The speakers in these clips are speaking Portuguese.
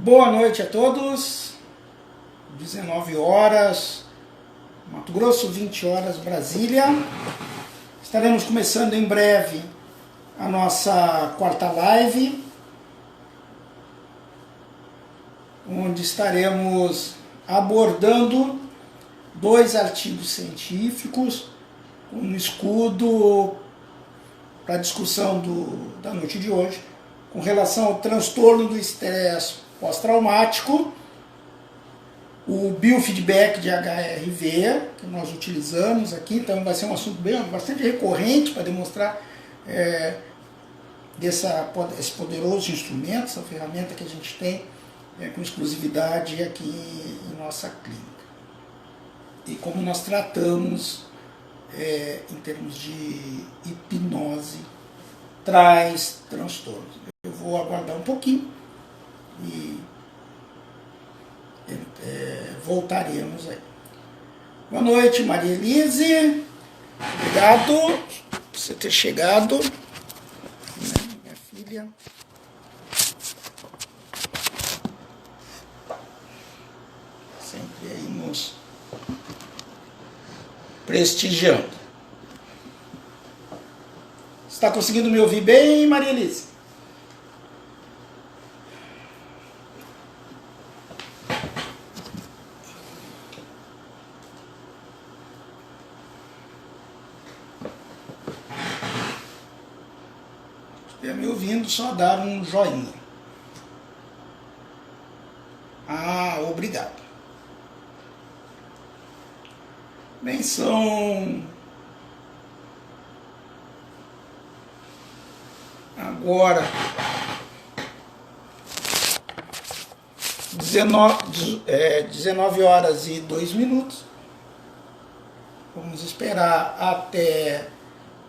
Boa noite a todos, 19 horas, Mato Grosso, 20 horas, Brasília. Estaremos começando em breve a nossa quarta live, onde estaremos abordando 2 artigos científicos, um escudo para a discussão da noite de hoje, com relação ao transtorno do estresse pós-traumático, o biofeedback de HRV, que nós utilizamos aqui, então vai ser um assunto bastante recorrente para demonstrar esse poderoso instrumento, essa ferramenta que a gente tem com exclusividade aqui em nossa clínica. E como nós tratamos em termos de hipnose, traz transtornos. Eu vou aguardar um pouquinho e voltaremos aí. Boa noite, Maria Elise. Obrigado por você ter chegado, minha filha. Sempre aí nos prestigiando. Está conseguindo me ouvir bem, Maria Elise? Se estiver me ouvindo, só dar um joinha. Ah, obrigado. Bem, são agora 19 horas e 2 minutos. Vamos esperar até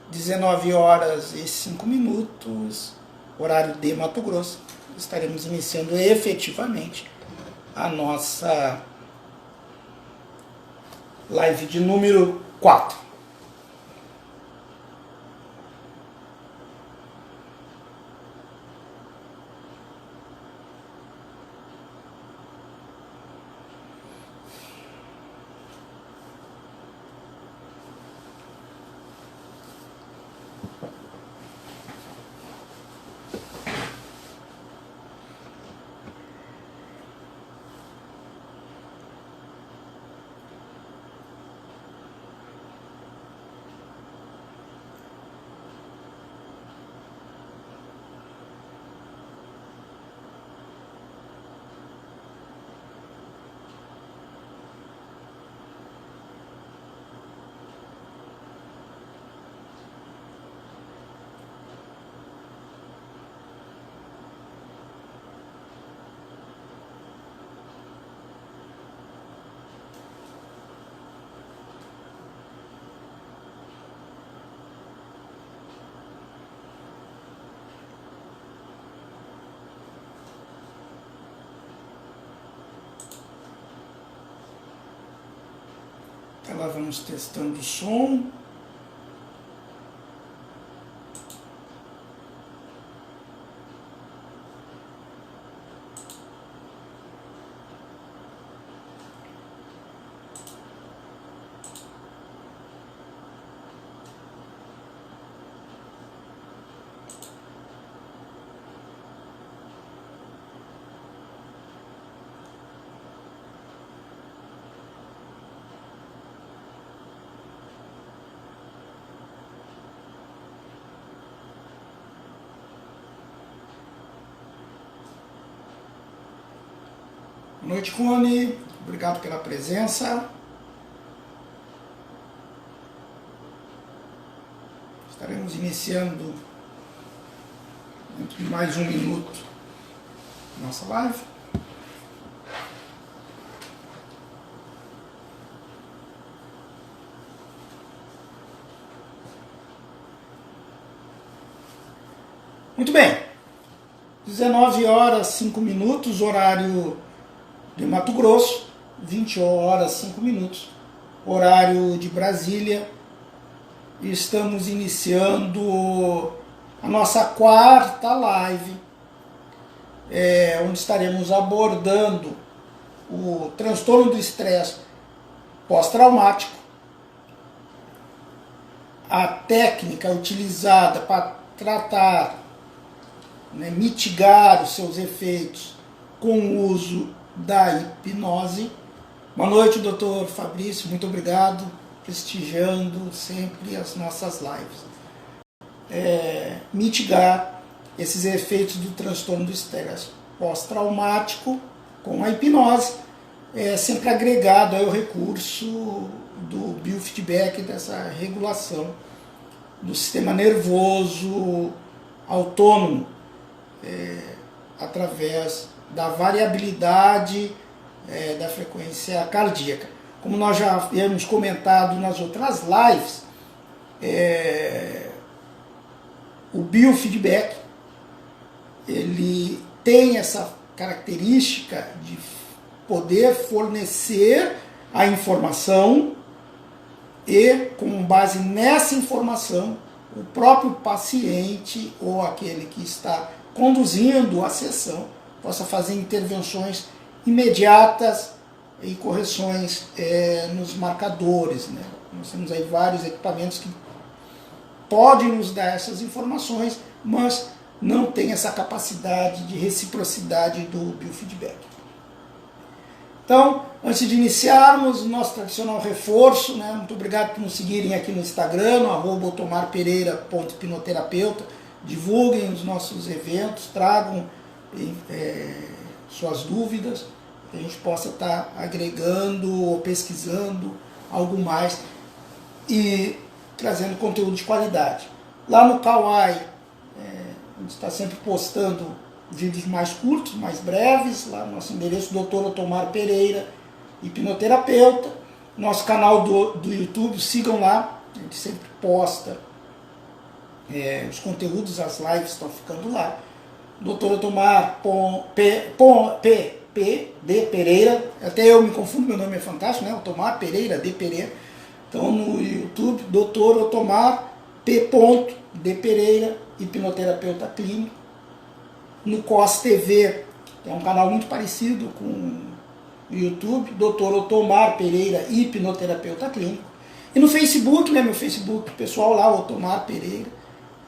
19 horas e 5 minutos, horário de Mato Grosso. Estaremos iniciando efetivamente a nossa live de número 4. Lá vamos testando o som. Boa noite, Rony. Obrigado pela presença. Estaremos iniciando dentro de mais um minuto nossa live. Muito bem. 19 horas 5 minutos, horário de Mato Grosso, 20 horas 5 minutos, horário de Brasília. Estamos iniciando a nossa quarta live onde estaremos abordando o transtorno do estresse pós-traumático, a técnica utilizada para tratar, mitigar os seus efeitos com o uso da hipnose. Boa noite, doutor Fabrício, muito obrigado, prestigiando sempre as nossas lives. Mitigar esses efeitos do transtorno do estresse pós-traumático com a hipnose, sempre agregado ao recurso do biofeedback, dessa regulação do sistema nervoso autônomo, através da variabilidade da frequência cardíaca. Como nós já havíamos comentado nas outras lives, o biofeedback ele tem essa característica de poder fornecer a informação e, com base nessa informação, o próprio paciente ou aquele que está conduzindo a sessão possa fazer intervenções imediatas e correções nos marcadores. Nós temos aí vários equipamentos que podem nos dar essas informações, mas não tem essa capacidade de reciprocidade do biofeedback. Então, antes de iniciarmos o nosso tradicional reforço, muito obrigado por nos seguirem aqui no Instagram, no @otomarpereira.hipnoterapeuta, divulguem os nossos eventos, tragam suas dúvidas, que a gente possa estar agregando ou pesquisando algo mais e trazendo conteúdo de qualidade. Lá no Kawaii, a gente está sempre postando vídeos mais curtos, mais breves, lá no nosso endereço, Dr. Otomar Pereira, hipnoterapeuta. Nosso canal do YouTube, sigam lá, a gente sempre posta os conteúdos, as lives estão ficando lá. Dr. Otomar D. Pereira, até eu me confundo, meu nome é fantástico, Otomar Pereira D. Pereira. Então no YouTube, Dr. Otomar P. D. Pereira, hipnoterapeuta clínico. No COS TV, que é um canal muito parecido com o YouTube, Dr. Otomar Pereira, hipnoterapeuta clínico. E no Facebook, meu Facebook pessoal lá, Otomar Pereira,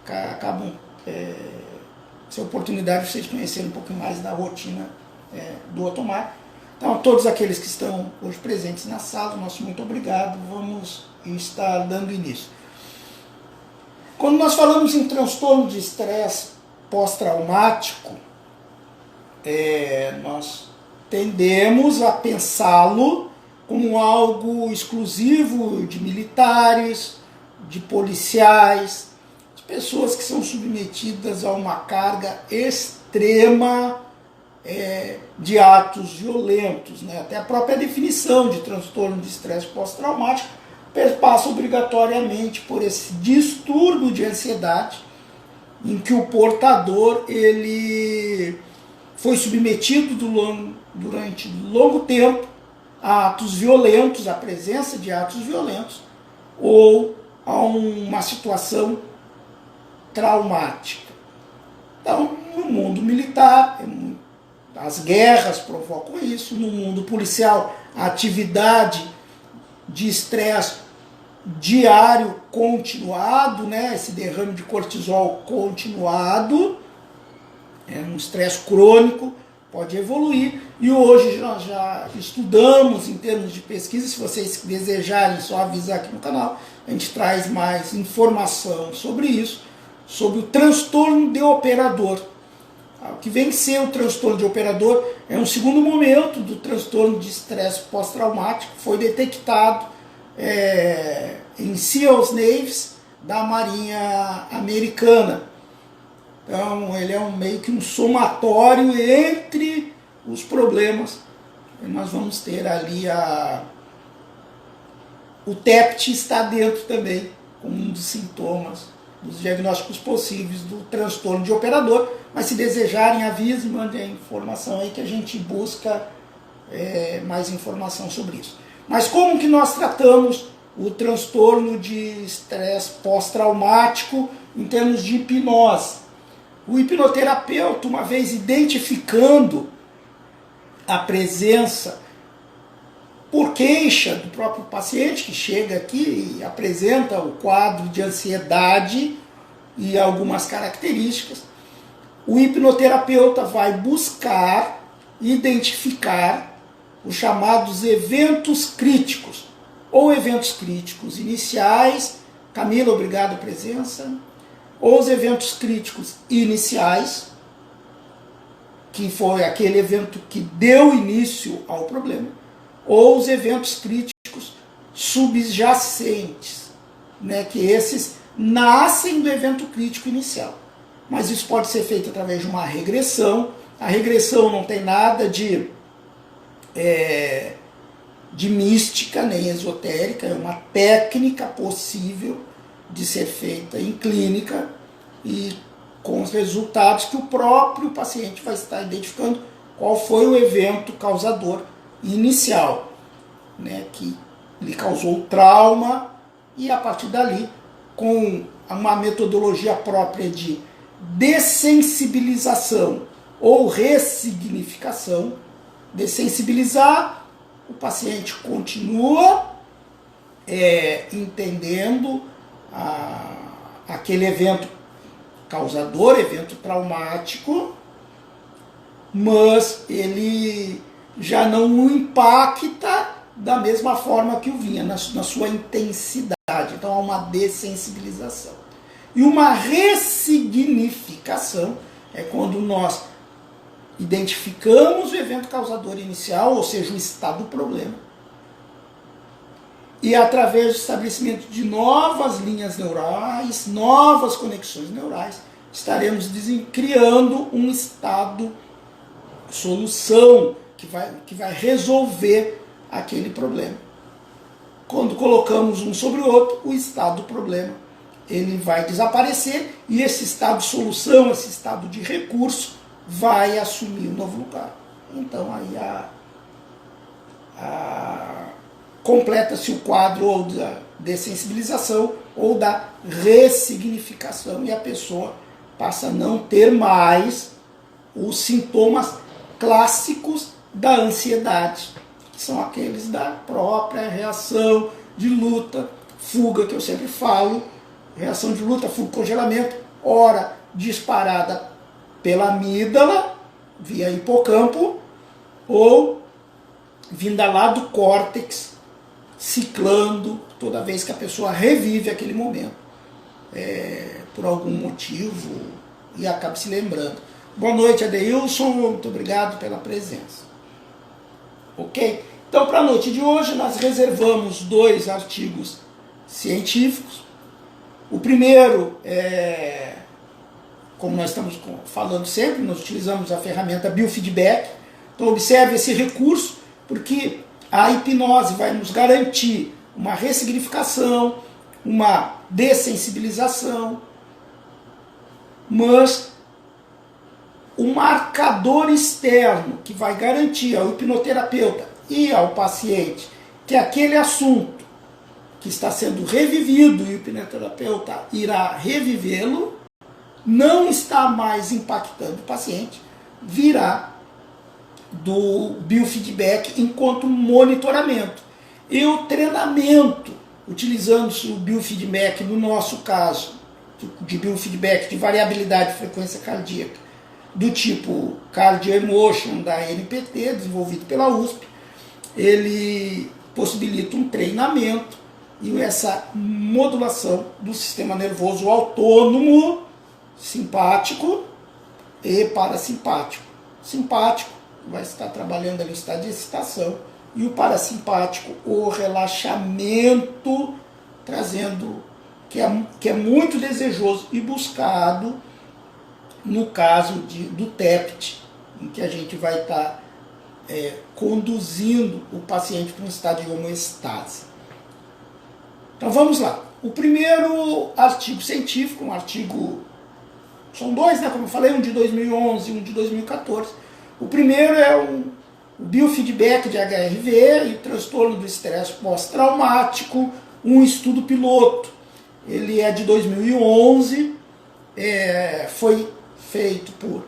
acabam essa oportunidade de vocês conhecerem um pouquinho mais da rotina do Otomar. Então, a todos aqueles que estão hoje presentes na sala, nosso muito obrigado. Vamos estar dando início. Quando nós falamos em transtorno de estresse pós-traumático, nós tendemos a pensá-lo como algo exclusivo de militares, de policiais, de pessoas que são submetidas a uma carga extrema de atos violentos. Até a própria definição de transtorno de estresse pós-traumático passa obrigatoriamente por esse distúrbio de ansiedade em que o portador ele foi submetido durante longo tempo a atos violentos, a presença de atos violentos ou a uma situação traumática. Então, no mundo militar, as guerras provocam isso, no mundo policial, a atividade de estresse diário continuado, esse derrame de cortisol continuado, um estresse crônico, pode evoluir. E hoje nós já estudamos em termos de pesquisa, se vocês desejarem, só avisar aqui no canal, a gente traz mais informação sobre isso, sobre o transtorno de operador. O que vem ser o transtorno de operador é um segundo momento do transtorno de estresse pós-traumático, foi detectado em SEALs Navies da Marinha Americana. Então ele é meio que um somatório entre os problemas. E nós vamos ter ali o TEPT está dentro também, como um dos sintomas, dos diagnósticos possíveis do transtorno de operador. Mas se desejarem, avise, mandem a informação aí que a gente busca mais informação sobre isso. Mas como que nós tratamos o transtorno de estresse pós-traumático em termos de hipnose? O hipnoterapeuta, uma vez identificando a presença por queixa do próprio paciente que chega aqui e apresenta o quadro de ansiedade e algumas características, o hipnoterapeuta vai buscar identificar os chamados eventos críticos, ou eventos críticos iniciais, Camila, obrigado a presença, ou os eventos críticos iniciais, que foi aquele evento que deu início ao problema, ou os eventos críticos subjacentes, né, que esses nascem do evento crítico inicial. Mas isso pode ser feito através de uma regressão. A regressão não tem nada de mística nem esotérica, é uma técnica possível de ser feita em clínica e com os resultados que o próprio paciente vai estar identificando qual foi o evento causador inicial, né, que lhe causou trauma, e a partir dali, com uma metodologia própria de dessensibilização ou ressignificação, dessensibilizar, o paciente continua entendendo aquele evento causador, evento traumático, mas ele já não o impacta da mesma forma que o vinha, na sua intensidade. Então há uma dessensibilização. E uma ressignificação é quando nós identificamos o evento causador inicial, ou seja, o estado do problema, e através do estabelecimento de novas linhas neurais, novas conexões neurais, estaremos criando um estado solução que vai resolver aquele problema. Quando colocamos um sobre o outro, o estado do problema ele vai desaparecer e esse estado de solução, esse estado de recurso vai assumir um novo lugar. Então aí completa-se o quadro ou da dessensibilização ou da ressignificação e a pessoa passa a não ter mais os sintomas clássicos da ansiedade, que são aqueles da própria reação de luta, fuga, que eu sempre falo, reação de luta, fuga, congelamento, ora disparada pela amígdala, via hipocampo, ou vinda lá do córtex, ciclando toda vez que a pessoa revive aquele momento, por algum motivo, e acaba se lembrando. Boa noite, Adeilson, muito obrigado pela presença. Ok? Então, para a noite de hoje, nós reservamos 2 artigos científicos. O primeiro como nós estamos falando sempre, nós utilizamos a ferramenta biofeedback. Então, observe esse recurso, porque a hipnose vai nos garantir uma ressignificação, uma dessensibilização, mas um marcador externo que vai garantir ao hipnoterapeuta e ao paciente que aquele assunto que está sendo revivido e o hipnoterapeuta irá revivê-lo, não está mais impactando o paciente, virá do biofeedback enquanto monitoramento. E o treinamento, utilizando-se o biofeedback, no nosso caso, de biofeedback de variabilidade de frequência cardíaca, do tipo Cardio Emotion da NPT, desenvolvido pela USP, ele possibilita um treinamento e essa modulação do sistema nervoso autônomo, simpático e parasimpático. Simpático vai estar trabalhando ali o estado de excitação e o parasimpático, o relaxamento, trazendo, que é muito desejoso e buscado no caso do TEPT, em que a gente vai estar conduzindo o paciente para um estado de homeostase. Então vamos lá. O primeiro artigo científico, um artigo, são 2, né, como eu falei, um de 2011 e um de 2014. O primeiro é o biofeedback de HRV e transtorno do estresse pós-traumático, um estudo piloto. Ele é de 2011, foi feito por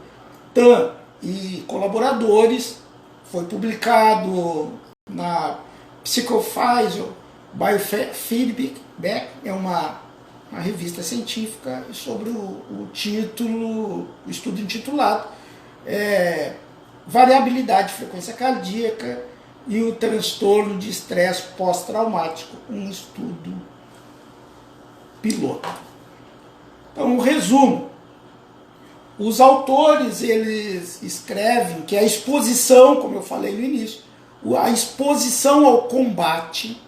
Tan e colaboradores, foi publicado na Psychophysio Biofeedback, é uma revista científica sobre o estudo intitulado Variabilidade de frequência cardíaca e o transtorno de estresse pós-traumático, um estudo piloto. Então, um resumo. Os autores, eles escrevem que a exposição, como eu falei no início, a exposição ao combate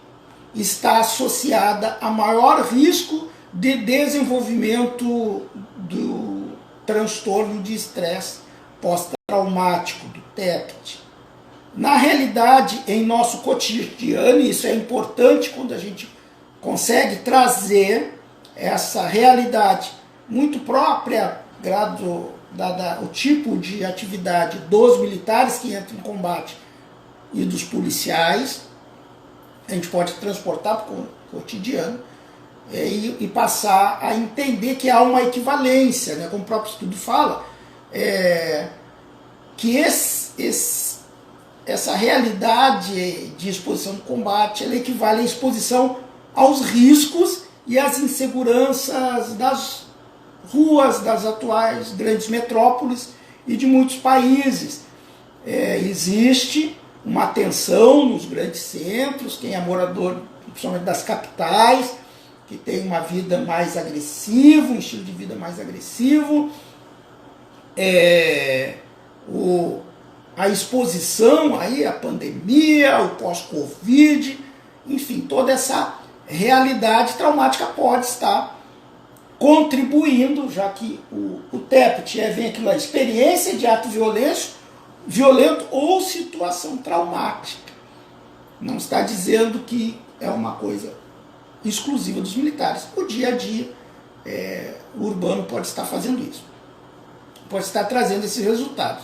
está associada a maior risco de desenvolvimento do transtorno de estresse pós-traumático, do TEPT. Na realidade, em nosso cotidiano, isso é importante quando a gente consegue trazer essa realidade muito própria, dada o tipo de atividade dos militares que entram em combate e dos policiais, a gente pode transportar para o cotidiano e passar a entender que há uma equivalência, né, como o próprio estudo fala, que essa realidade de exposição no combate, ela equivale à exposição aos riscos e às inseguranças das ruas das atuais grandes metrópoles e de muitos países. Existe uma tensão nos grandes centros, quem é morador, principalmente das capitais, que tem uma vida mais agressiva, um estilo de vida mais agressivo, a exposição aí, a pandemia, o pós-Covid, enfim, toda essa realidade traumática pode estar contribuindo, já que o TEPT vem aquilo, a experiência de ato violento ou situação traumática. Não está dizendo que é uma coisa exclusiva dos militares. O dia a dia o urbano pode estar fazendo isso, pode estar trazendo esses resultados.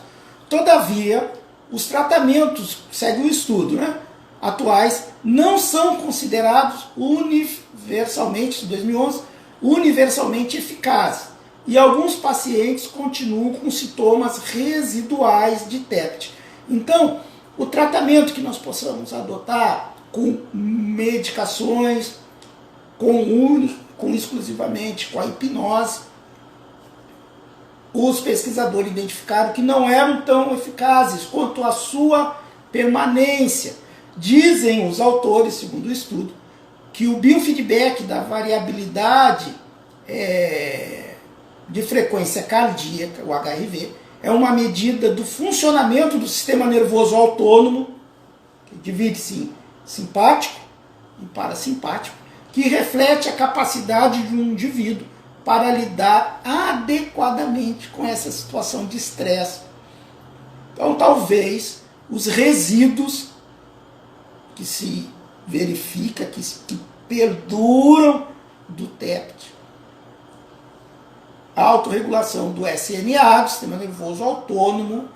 Todavia, os tratamentos, segue o estudo, né, atuais, não são considerados universalmente, em 2011, universalmente eficazes. E alguns pacientes continuam com sintomas residuais de TEPT. Então, o tratamento que nós possamos adotar com medicações, exclusivamente com a hipnose, os pesquisadores identificaram que não eram tão eficazes quanto a sua permanência. Dizem os autores, segundo o estudo, que o biofeedback da variabilidade de frequência cardíaca, o HRV, é uma medida do funcionamento do sistema nervoso autônomo, que divide-se em simpático e parasimpático, que reflete a capacidade de um indivíduo para lidar adequadamente com essa situação de estresse. Então, talvez os resíduos que se verifica, que perduram do TEPT, a autorregulação do SNA, do sistema nervoso autônomo,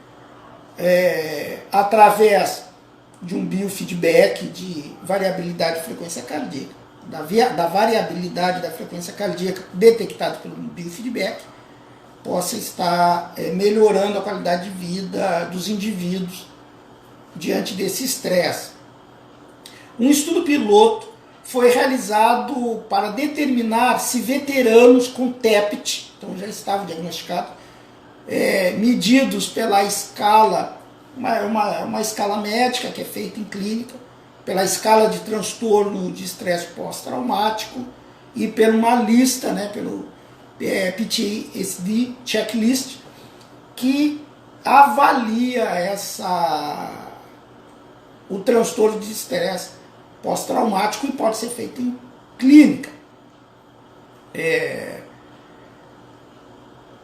através de um biofeedback de variabilidade de frequência cardíaca, da variabilidade da frequência cardíaca detectada pelo biofeedback, possa estar melhorando a qualidade de vida dos indivíduos diante desse estresse. Um estudo piloto foi realizado para determinar se veteranos com TEPT, então já estavam diagnosticados, medidos pela escala, uma escala médica que é feita em clínica, pela escala de transtorno de estresse pós-traumático e por uma lista, né, pelo PTSD checklist, que avalia o transtorno de estresse pós-traumático e pode ser feito em clínica.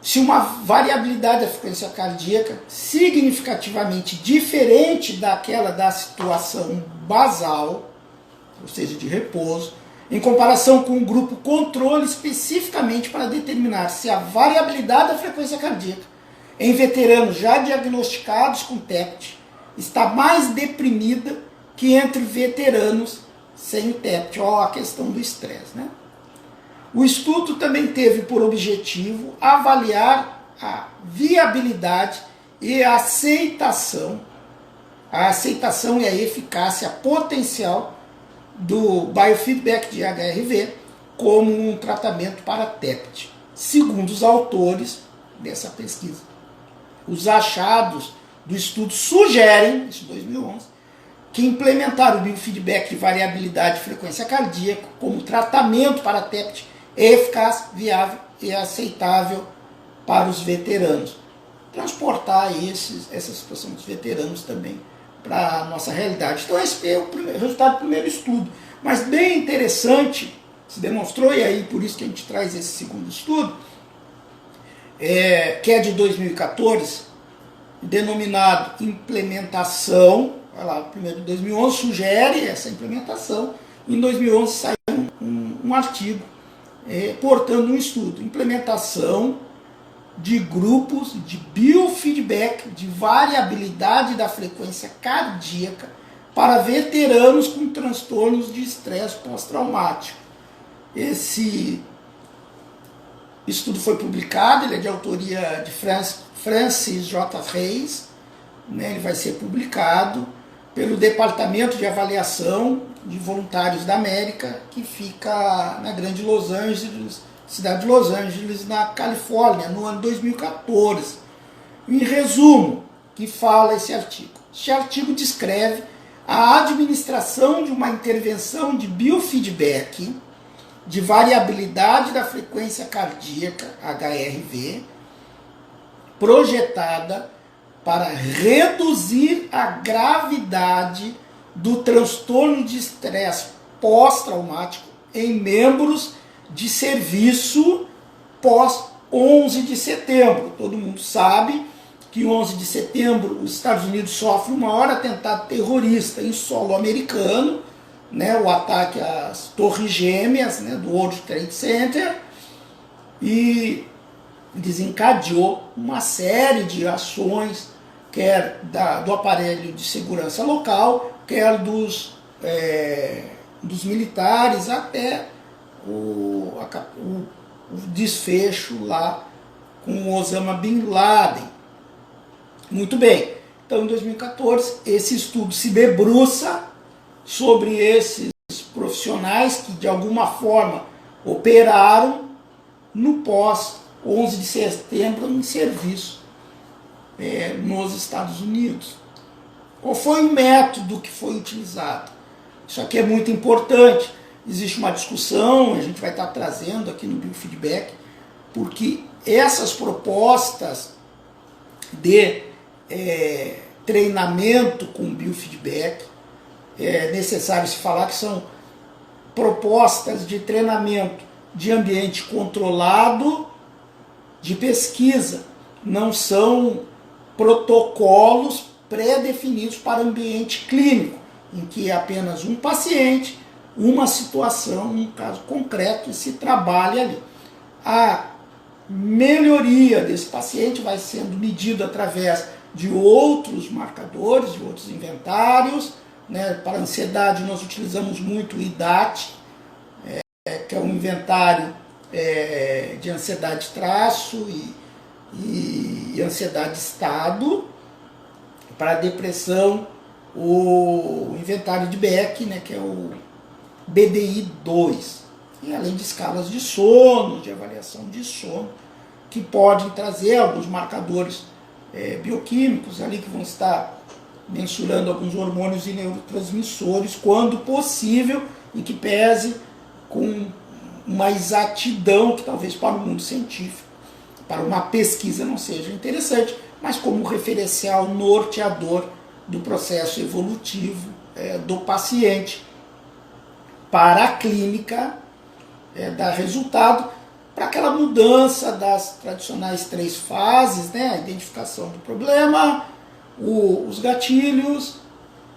Se uma variabilidade da frequência cardíaca significativamente diferente daquela da situação basal, ou seja, de repouso, em comparação com um grupo controle especificamente para determinar se a variabilidade da frequência cardíaca em veteranos já diagnosticados com TEPT está mais deprimida que entre veteranos sem TEPT, ou a questão do estresse, né? O estudo também teve por objetivo avaliar a viabilidade e a aceitação e a eficácia potencial do biofeedback de HRV como um tratamento para TEPT. Segundo os autores dessa pesquisa, os achados do estudo sugerem, isso em 2011, que implementar o biofeedback de variabilidade de frequência cardíaca como tratamento para TEPT é eficaz, viável e aceitável para os veteranos. Transportar essa situação dos veteranos também para a nossa realidade. Então esse é o resultado do primeiro estudo. Mas bem interessante, se demonstrou, e aí por isso que a gente traz esse segundo estudo, que é de 2014, denominado implementação. Olha lá, primeiro de 2011 sugere essa implementação, em 2011 saiu um artigo portando um estudo, implementação de grupos de biofeedback de variabilidade da frequência cardíaca para veteranos com transtornos de estresse pós-traumático. Esse estudo foi publicado, ele é de autoria de Francis J. Reis, né, ele vai ser publicado pelo Departamento de Avaliação de Voluntários da América, que fica na Grande Los Angeles, cidade de Los Angeles, na Califórnia, no ano 2014. Em resumo, que fala esse artigo? Este artigo descreve a administração de uma intervenção de biofeedback de variabilidade da frequência cardíaca, HRV, projetada para reduzir a gravidade do transtorno de estresse pós-traumático em membros de serviço pós 11 de setembro. Todo mundo sabe que 11 de setembro os Estados Unidos sofrem o maior atentado terrorista em solo americano, né, o ataque às Torres Gêmeas, né, do World Trade Center, e desencadeou uma série de ações, quer do aparelho de segurança local, quer dos militares, até o desfecho lá com Osama Bin Laden. Muito bem, então em 2014 esse estudo se debruça sobre esses profissionais que de alguma forma operaram no pós 11 de setembro em serviço nos Estados Unidos. Qual foi o método que foi utilizado? Isso aqui é muito importante. Existe uma discussão, a gente vai estar trazendo aqui no biofeedback, porque essas propostas de treinamento com biofeedback, é necessário se falar que são propostas de treinamento de ambiente controlado de pesquisa, não são protocolos pré-definidos para ambiente clínico, em que é apenas um paciente, uma situação, um caso concreto, e se trabalha ali. A melhoria desse paciente vai sendo medida através de outros marcadores, de outros inventários, né? Para ansiedade nós utilizamos muito o IDAT, que é um inventário de ansiedade traço e ansiedade estado. Para a depressão, o inventário de Beck, né, que é o BDI-2, e além de escalas de sono, de avaliação de sono, que podem trazer alguns marcadores bioquímicos ali que vão estar mensurando alguns hormônios e neurotransmissores, quando possível, e que pese com uma exatidão que talvez para o mundo científico, para uma pesquisa não seja interessante, mas como referencial norteador do processo evolutivo do paciente para a clínica, dar resultado para aquela mudança das tradicionais 3 fases, né? A identificação do problema, os gatilhos,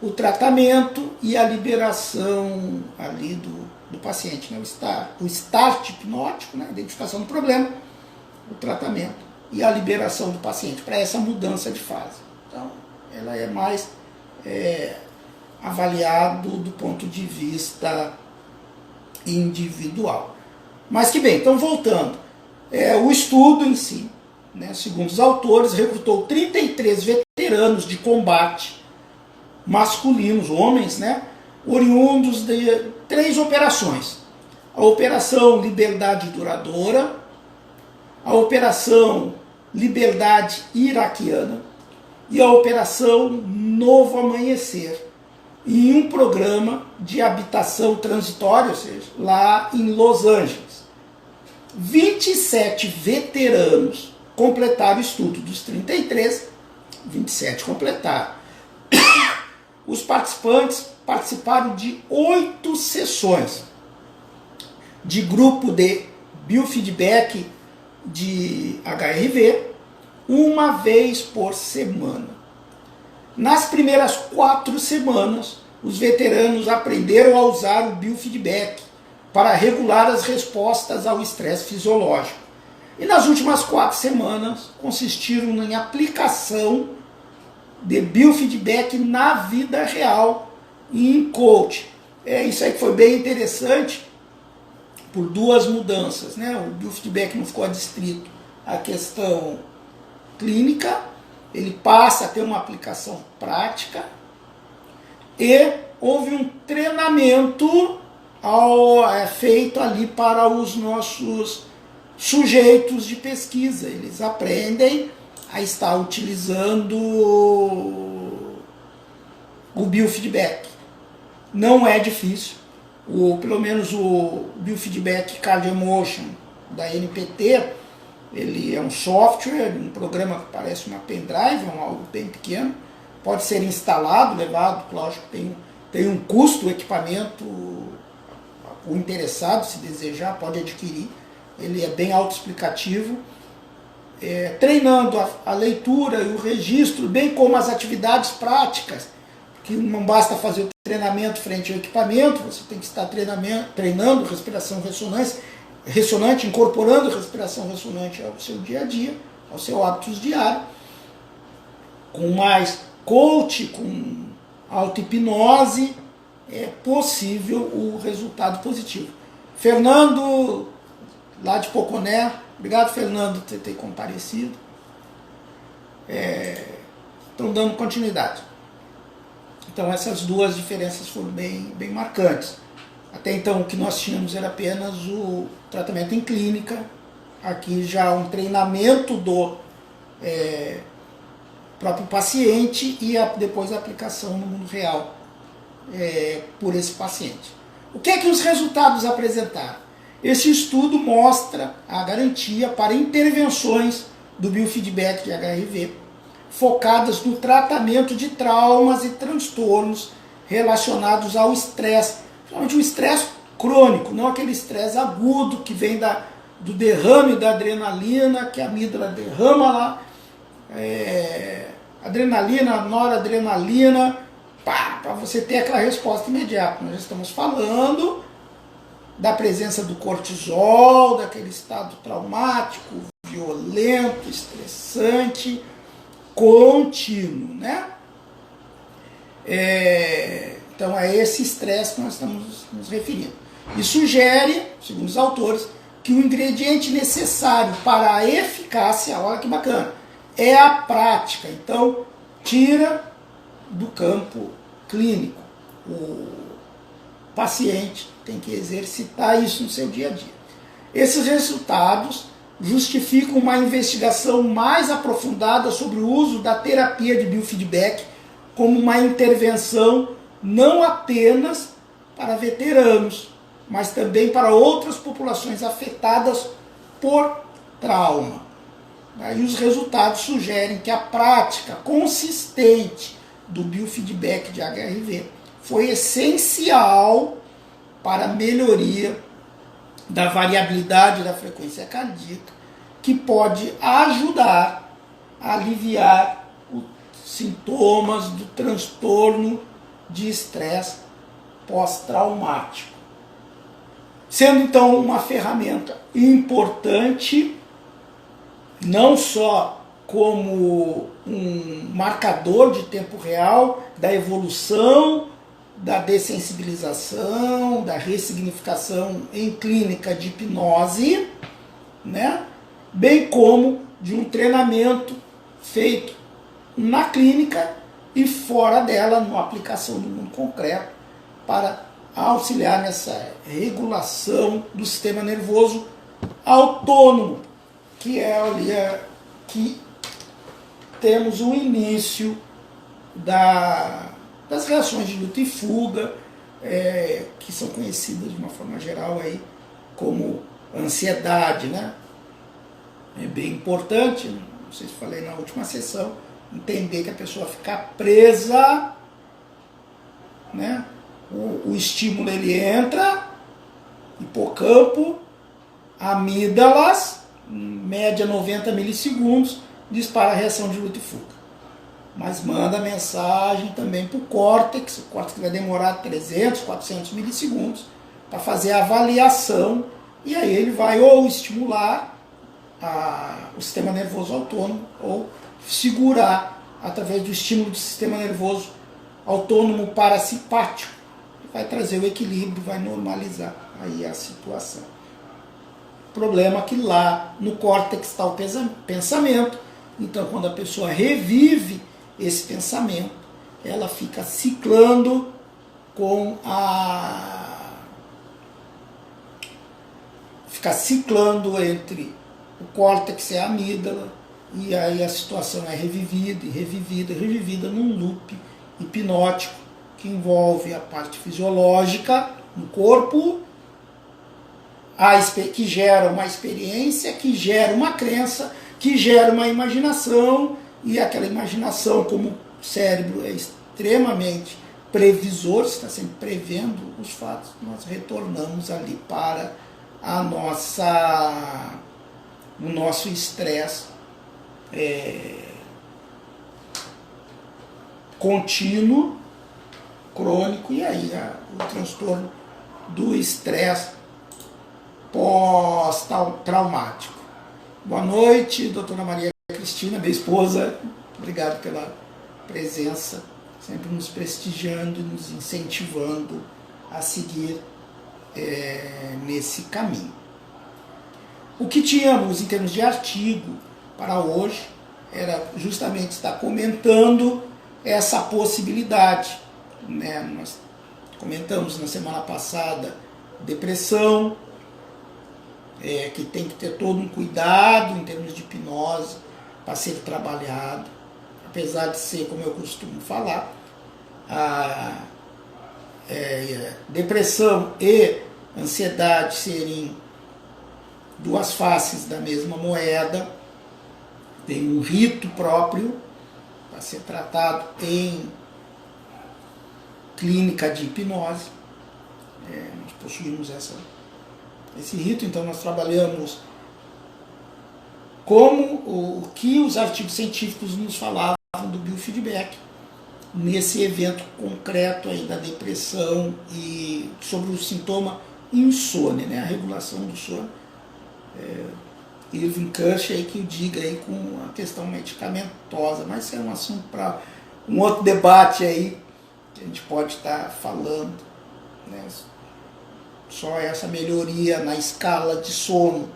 o tratamento e a liberação ali do paciente, né? O start hipnótico, né? A identificação do problema, o tratamento e a liberação do paciente para essa mudança de fase. Então, ela é mais avaliado do ponto de vista individual. Mas que bem, então voltando, o estudo em si, né, segundo os autores, recrutou 33 veteranos de combate masculinos, homens, né, oriundos de 3 operações. A Operação Liberdade Duradoura, a Operação Liberdade Iraquiana e a Operação Novo Amanhecer, em um programa de habitação transitória, ou seja, lá em Los Angeles. 27 veteranos completaram o estudo, dos 33, 27 completaram. Os participantes participaram de 8 sessões de grupo de biofeedback de HRV, uma vez por semana. Nas primeiras 4 semanas, os veteranos aprenderam a usar o biofeedback para regular as respostas ao estresse fisiológico. E nas últimas 4 semanas, consistiram em aplicação de biofeedback na vida real e em coaching. Isso aí que foi bem interessante, por 2 mudanças, né? O biofeedback não ficou adstrito à questão clínica, ele passa a ter uma aplicação prática e houve um treinamento feito ali para os nossos sujeitos de pesquisa. Eles aprendem a estar utilizando o biofeedback. Não é difícil. Pelo menos o biofeedback Cardio Emotion da NPT, ele é um software, um programa que parece uma pendrive, algo bem pequeno, pode ser instalado, levado, lógico, tem um custo o equipamento, o interessado, se desejar, pode adquirir, ele é bem autoexplicativo, treinando a leitura e o registro, bem como as atividades práticas, que não basta fazer o treinamento frente ao equipamento, você tem que estar treinando respiração ressonante, incorporando respiração ressonante ao seu dia a dia, aos seus hábitos diários, com mais coach, com auto-hipnose, é possível o resultado positivo. Fernando, lá de Poconé, obrigado, Fernando, por ter comparecido. Estão dando continuidade. Então essas 2 diferenças foram bem marcantes. Até então o que nós tínhamos era apenas o tratamento em clínica, aqui já um treinamento do próprio paciente e depois a aplicação no mundo real por esse paciente. O que é que os resultados apresentaram? Esse estudo mostra a garantia para intervenções do biofeedback de HRV, focadas no tratamento de traumas e transtornos relacionados ao estresse, principalmente o estresse crônico, não aquele estresse agudo que vem do derrame da adrenalina, que a amígdala derrama lá, adrenalina, noradrenalina, para você ter aquela resposta imediata. Nós estamos falando da presença do cortisol, daquele estado traumático, violento, estressante, contínuo, né? Então é esse estresse que nós estamos nos referindo. E sugere, segundo os autores, que o ingrediente necessário para a eficácia, olha que bacana, é a prática. Então, tira do campo clínico. O paciente tem que exercitar isso no seu dia a dia. Esses resultados justificam uma investigação mais aprofundada sobre o uso da terapia de biofeedback como uma intervenção não apenas para veteranos, mas também para outras populações afetadas por trauma. E os resultados sugerem que a prática consistente do biofeedback de HRV foi essencial para a melhoria da variabilidade da frequência cardíaca, que pode ajudar a aliviar os sintomas do transtorno de estresse pós-traumático. Sendo então uma ferramenta importante, não só como um marcador de tempo real da evolução, da dessensibilização, da ressignificação em clínica de hipnose, né? Bem como de um treinamento feito na clínica e fora dela, na aplicação do mundo concreto, para auxiliar nessa regulação do sistema nervoso autônomo, que é ali que temos o início das reações de luta e fuga, que são conhecidas de uma forma geral aí como ansiedade, né? É bem importante, não sei se falei na última sessão, entender que a pessoa fica presa, né? O estímulo ele entra, hipocampo, amígdalas, média 90 milissegundos, dispara a reação de luta e fuga. Mas manda mensagem também para o córtex vai demorar 300, 400 milissegundos para fazer a avaliação, e aí ele vai ou estimular o sistema nervoso autônomo ou segurar através do estímulo do sistema nervoso autônomo parasimpático, que vai trazer o equilíbrio, vai normalizar aí a situação. O problema é que lá no córtex está o pensamento, então quando a pessoa revive esse pensamento, ela fica ciclando com fica ciclando entre o córtex e a amígdala, e aí a situação é revivida e revivida, revivida num loop hipnótico que envolve a parte fisiológica no corpo, que gera uma experiência, que gera uma crença, que gera uma imaginação, e aquela imaginação, como o cérebro é extremamente previsor, está sempre prevendo os fatos, nós retornamos ali para o nosso estresse contínuo, crônico, e aí o transtorno do estresse pós-traumático. Boa noite, doutora Maria Cristina, minha esposa, obrigado pela presença, sempre nos prestigiando e nos incentivando a seguir nesse caminho. O que tínhamos em termos de artigo para hoje era justamente estar comentando essa possibilidade, né? Nós comentamos na semana passada depressão, que tem que ter todo um cuidado em termos de hipnose para ser trabalhado, apesar de ser, como eu costumo falar, depressão e ansiedade serem duas faces da mesma moeda, tem um rito próprio para ser tratado em clínica de hipnose. Nós possuímos esse rito, então nós trabalhamos como o que os artigos científicos nos falavam do biofeedback nesse evento concreto aí da depressão e sobre o sintoma insônia, né, a regulação do sono. Irving Kirsch aí que o diga aí com a questão medicamentosa, mas isso é um assunto para um outro debate aí que a gente pode estar falando, né? Só essa melhoria na escala de sono,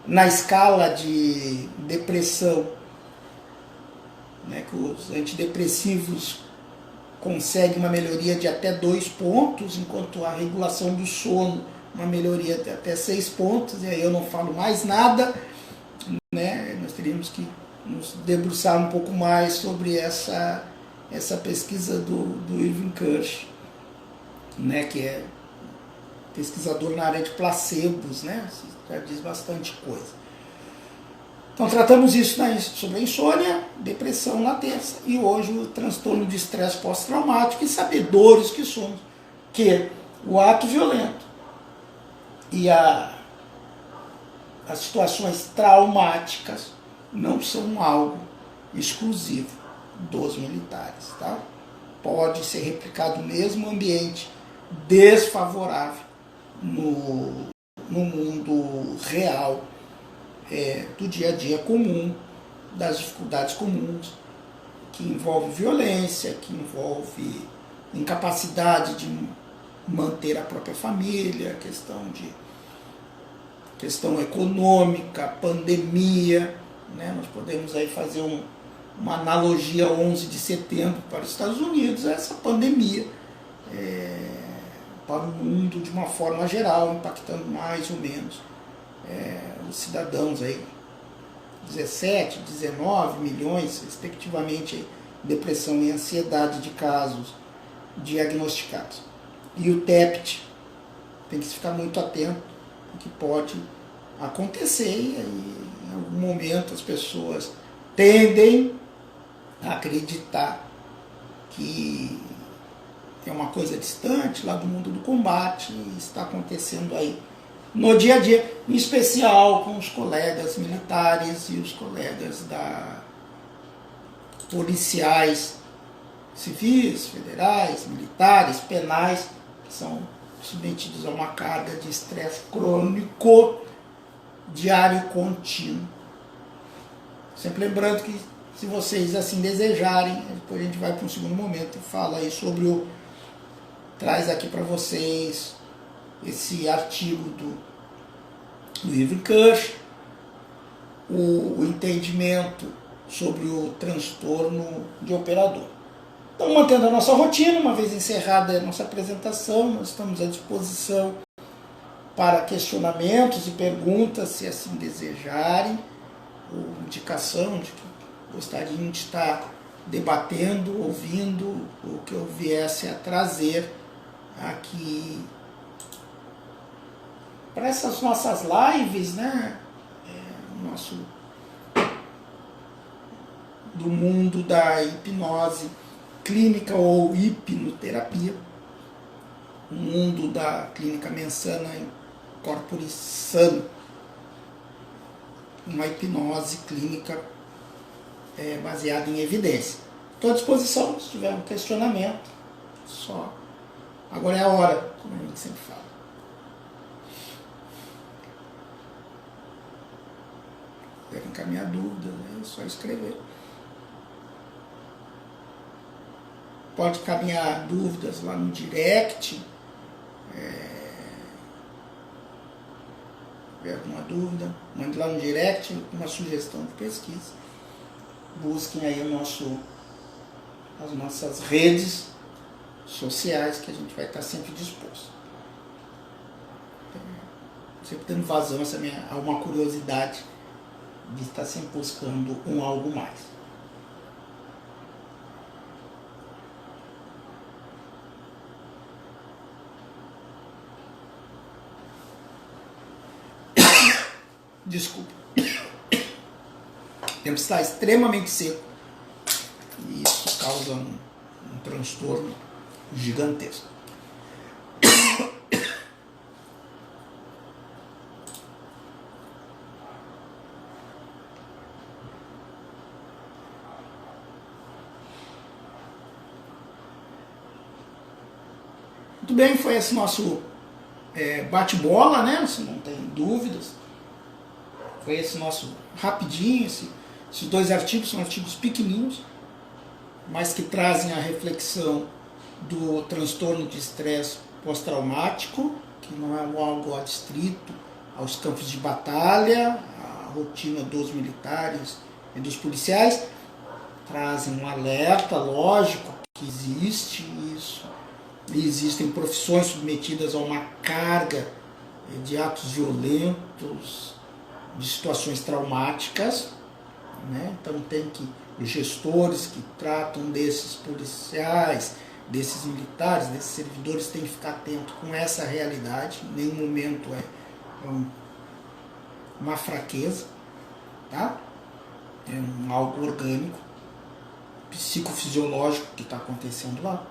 na escala de depressão, né, que os antidepressivos conseguem uma melhoria de até 2 pontos, enquanto a regulação do sono uma melhoria de até 6 pontos, e aí eu não falo mais nada, né? Nós teríamos que nos debruçar um pouco mais sobre essa pesquisa do Irving Kirsch, né, que é pesquisador na área de placebos, né? Já diz bastante coisa. Então tratamos isso sobre a insônia, depressão na terça, e hoje o transtorno de estresse pós-traumático, e sabedores que somos que o ato violento e as situações traumáticas não são algo exclusivo dos militares, tá? Pode ser replicado no mesmo ambiente desfavorável no mundo real, do dia a dia comum, das dificuldades comuns, que envolve violência, que envolve incapacidade de manter a própria família, questão econômica, pandemia, né? Nós podemos aí fazer uma analogia 11 de setembro para os Estados Unidos, essa pandemia para o mundo de uma forma geral, impactando mais ou menos os cidadãos aí, 17, 19 milhões, respectivamente, aí, depressão e ansiedade de casos diagnosticados. E o TEPT tem que ficar muito atento, porque pode acontecer e aí, em algum momento as pessoas tendem a acreditar que é uma coisa distante lá do mundo do combate e está acontecendo aí no dia a dia, em especial com os colegas militares e os colegas policiais civis, federais, militares, penais, que são submetidos a uma carga de estresse crônico diário contínuo. Sempre lembrando que, se vocês assim desejarem, depois a gente vai para um segundo momento e fala aí sobre traz aqui para vocês esse artigo do Ivan Kirsch, o entendimento sobre o transtorno de operador. Então, mantendo a nossa rotina, uma vez encerrada a nossa apresentação, nós estamos à disposição para questionamentos e perguntas, se assim desejarem, ou indicação de que gostariam de estar debatendo, ouvindo o que eu viesse a trazer aqui para essas nossas lives, né? Do mundo da hipnose clínica ou hipnoterapia, o mundo da clínica mensana corporis sano, uma hipnose clínica baseada em evidência. Estou à disposição, se tiver um questionamento, só. Agora é a hora, como a gente sempre fala. Quer encaminhar dúvidas, é só escrever. Pode encaminhar dúvidas lá no direct. Se tiver alguma dúvida, mande lá no direct uma sugestão de pesquisa. Busquem aí as nossas redes sociais, que a gente vai estar sempre disposto. Sempre dando vazão a uma curiosidade de estar sempre buscando algo mais. Desculpa. O tempo está extremamente seco e isso causa um transtorno gigantesco. Muito bem, foi esse nosso bate-bola, né? Se não tem dúvidas. Foi esse nosso rapidinho, esses dois artigos são artigos pequenininhos, mas que trazem a reflexão do transtorno de estresse pós-traumático, que não é algo adstrito aos campos de batalha, à rotina dos militares e dos policiais. Trazem um alerta, lógico, que existe isso. E existem profissões submetidas a uma carga de atos violentos, de situações traumáticas, né? Então tem que os gestores que tratam desses policiais, desses militares, desses servidores, têm que ficar atento com essa realidade. Em nenhum momento é uma fraqueza, tá? É algo orgânico, psicofisiológico que está acontecendo lá.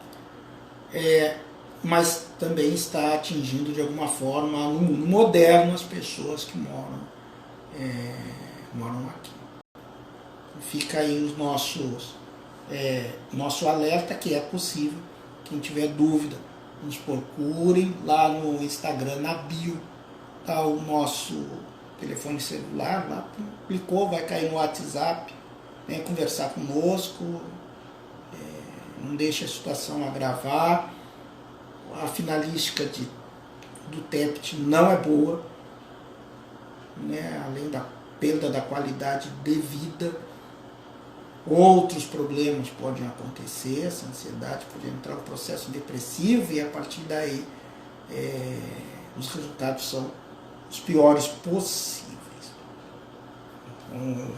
Mas também está atingindo de alguma forma no mundo moderno as pessoas que moram aqui. Fica aí os nosso alerta que é possível. Quem tiver dúvida, nos procurem lá no Instagram, na bio, tá o nosso telefone celular, lá clicou, vai cair no WhatsApp, venha conversar conosco, não deixe a situação agravar. A finalística do TEPT não é boa, né? Além da perda da qualidade de vida. Outros problemas podem acontecer, essa ansiedade pode entrar no processo depressivo e a partir daí os resultados são os piores possíveis.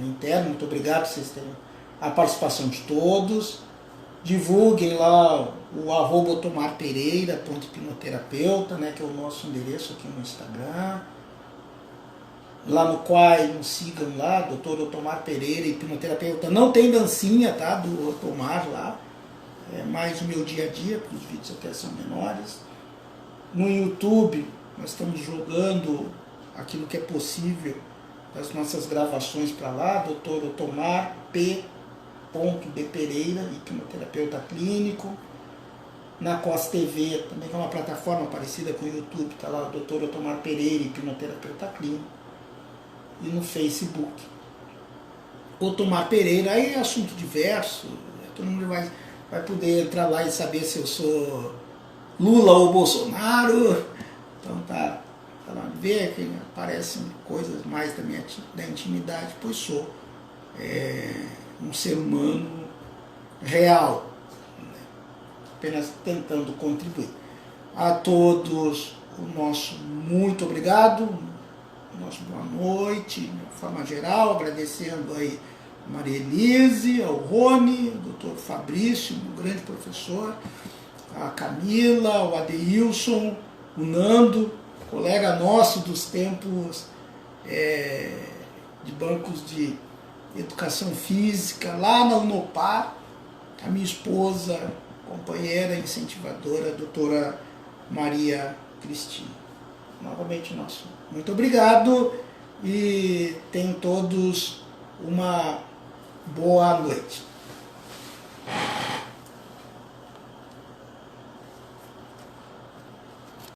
Interno, muito obrigado por vocês terem a participação de todos. Divulguem lá o @otomarpereira.hipnoterapeuta, né, que é o nosso endereço aqui no Instagram. Lá no Quai, nos sigam lá, Dr. Otomar Pereira, hipnoterapeuta. Não tem dancinha, tá, do Otomar lá. É mais o meu dia a dia, porque os vídeos até são menores. No YouTube, nós estamos jogando aquilo que é possível das nossas gravações para lá, Dr. Otomar P. Pereira, hipnoterapeuta clínico. Na COS TV, também que é uma plataforma parecida com o YouTube, está lá o Dr. Otomar Pereira, hipnoterapeuta clínico. E no Facebook, Otomar Pereira. Aí é assunto diverso, todo mundo vai poder entrar lá e saber se eu sou Lula ou Bolsonaro. Então tá lá, ver que aparecem coisas mais da intimidade, pois sou um ser humano real, né? Apenas tentando contribuir. A todos o nosso muito obrigado, nosso boa noite, de uma forma geral, agradecendo aí a Maria Elise, ao Rony, ao Dr. Fabrício, um grande professor, a Camila, o Adeilson, o Nando, colega nosso dos tempos de bancos de educação física, lá na Unopar, a minha esposa, companheira, incentivadora, a doutora Maria Cristina. Novamente, nosso muito obrigado e tenham todos uma boa noite.